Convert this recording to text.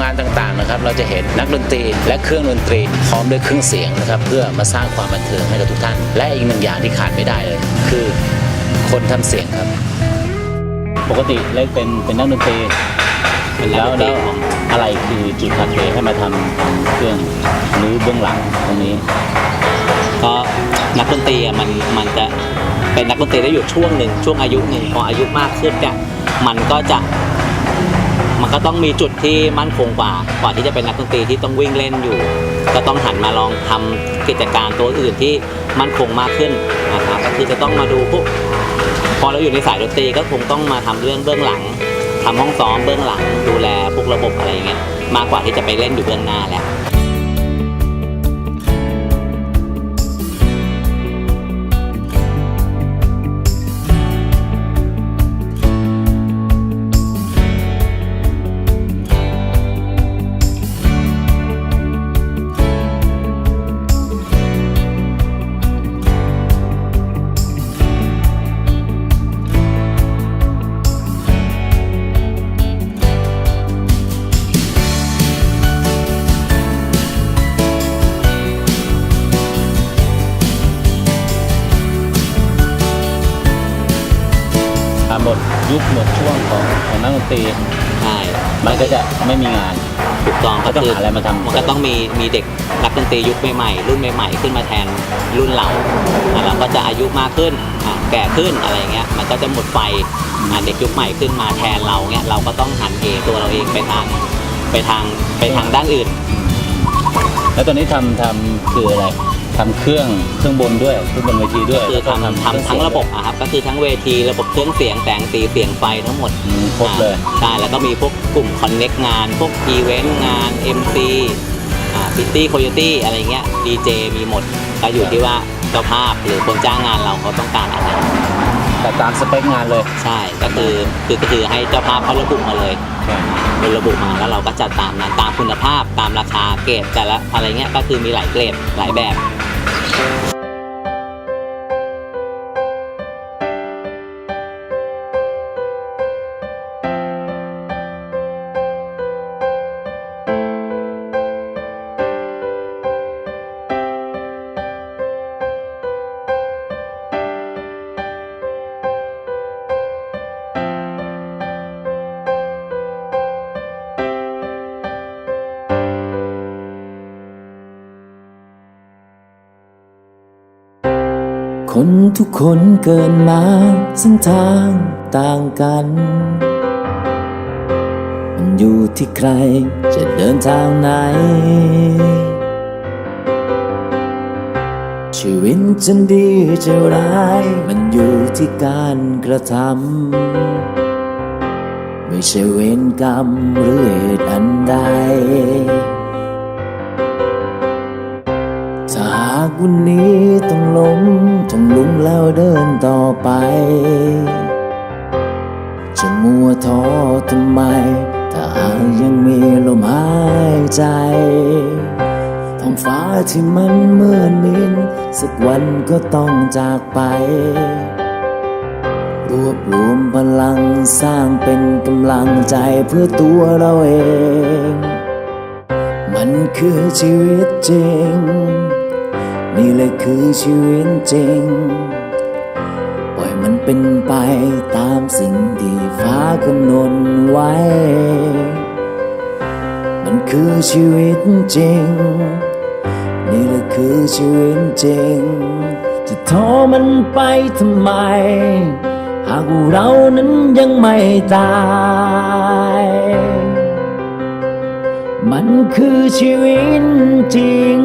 งานต่างๆนะครับเราจะเห็นนักดนตรีและเครื่องดนตรีพร้อมด้วยเครื่องเสียงนะครับเพื่อมาสร้างความบันเทิงให้กับทุกท่านและอีกหนึ่งอย่างที่ขาดไม่ได้เลยคือคนทำเสียงครับปกติเล็กเป็นนักดนตรีแล้วอะไรคือจุดหักเหให้มาทำเครื่องหรือเบื้องหลังตรงนี้ก็นักดนตรีมันจะเป็นนักดนตรีได้อยู่ช่วงหนึ่งช่วงอายุหนึ่งพออายุมากขึ้นเนี่ยมันก็ต้องมีจุดที่มั่นคงกว่าที่จะเป็นนักดนตรีที่ต้องวิ่งเล่นอยู่ก็ต้องหันมาลองทำกิจการตัวอื่นที่มั่นคงมากขึ้นนะครับก็คือจะต้องมาดูพวกพอเราอยู่ในสายดนตรีก็คงต้องมาทำเรื่องเบื้องหลังทำห้องซ้อมเบื้องหลังดูแลพวกระบบอะไรอย่างเงี้ยมากกว่าที่จะไปเล่นอยู่เบื้องหน้าแล้วหมดยุคหมดช่วงของนักดนตรีใช่มันก็จะไม่มีงานถูกต้องก็ต้องหาอะไรมาทำมันก็ต้องมีเด็กนักดนตรียุคใหม่ๆรุ่นใหม่ๆขึ้นมาแทนรุ่นเราแล้วก็จะอายุมากขึ้นแก่ขึ้นอะไรเงี้ยมันก็จะหมดไฟเด็กยุคใหม่ขึ้นมาแทนเราเงี้ยเราก็ต้องหันตัวเราเองไปทางด้านอื่นแล้วตอนนี้ทำคืออะไรทำเครื่องบนด้วยเครื่องบนเวทีด้วยคือทำทั้งระบบครับก็คือทั้งเวทีระบบเครื่องเสียงแสงสีเสียงไฟทั้งหมดครบเลยใช่แล้วก็มีพวกกลุ่มคอนเน็กงานพวกอีเวนต์งาน MC พิตตี้โคโยตี้อะไรเงี้ยดีเจมีหมดก็อยู่ที่ว่าเจ้าภาพหรือคนจ้างงานเราเขาต้องการอะไรแต่ตามสเปคงานเลยใช่ก็คือให้เจ้าภาพเขาระบุมาเลยเป็นระบุมาแล้วเราก็จัดตามนั้นตามคุณภาพตามราคาเกรดแต่ละอะไรเงี้ยก็คือมีหลายเกรดหลายแบบคนทุกคนเกิดมาเส้นทางต่างกันมันอยู่ที่ใครจะเดินทางไหนชีวิตจะดีจะร้ายมันอยู่ที่การกระทำไม่ใช่เวรกรรมหรือเหตุอันใดถ้าหากวันนี้ต้องล้มต้องลุกแล้วเดินต่อไปจะมัวท้อทำไมถ้าหากยังมีลมหายใจท้องฟ้าที่มันมืดมิดสักวันก็ต้องจากไปรวบรวมพลังสร้างเป็นกำลังใจเพื่อตัวเราเองมันคือชีวิตจริงนี่แหละคือชีวิตจริงปล่อยมันเป็นไปตามสิ่งที่ฟ้ากำหนดไว้มันคือชีวิตจริงนี่แหละคือชีวิตจริงจะท้อมันไปทำไมหากเรานั้นยังไม่ตายมันคือชีวิตจริง